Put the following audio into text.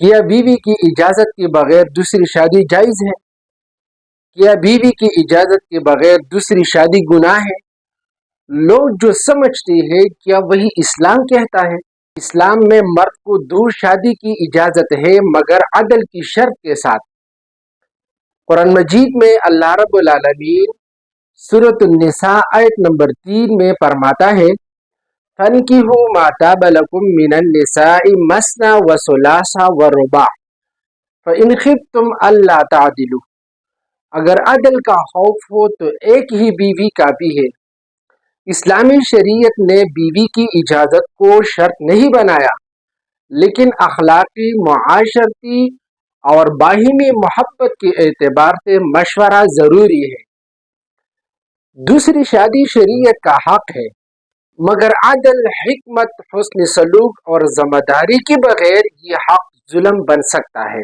کیا بیوی کی اجازت کے بغیر دوسری شادی جائز ہے؟ کیا بیوی کی اجازت کے بغیر دوسری شادی گناہ ہے؟ لوگ جو سمجھتے ہیں کیا وہی اسلام کہتا ہے؟ اسلام میں مرد کو دو شادی کی اجازت ہے مگر عدل کی شرط کے ساتھ۔ قرآن مجید میں اللہ رب العالمین سورۃ النساء آیت نمبر 3 میں فرماتا ہے فَانْكِحُوا مَا طَابَ لَكُم مِّنَ النِّسَاءِ مَثْنَىٰ وَثُلَاثَ وَرُبَاعَ فَإِنْ خِفْتُمْ أَلَّا تَعْدِلُوا۔ اگر عدل کا خوف ہو تو ایک ہی بیوی کافی ہے۔ اسلامی شریعت نے بیوی کی اجازت کو شرط نہیں بنایا، لیکن اخلاقی، معاشرتی اور باہمی محبت کے اعتبار سے مشورہ ضروری ہے۔ دوسری شادی شریعت کا حق ہے، مگر عدل، حکمت، حسن سلوک اور ذمہ داری کے بغیر یہ حق ظلم بن سکتا ہے۔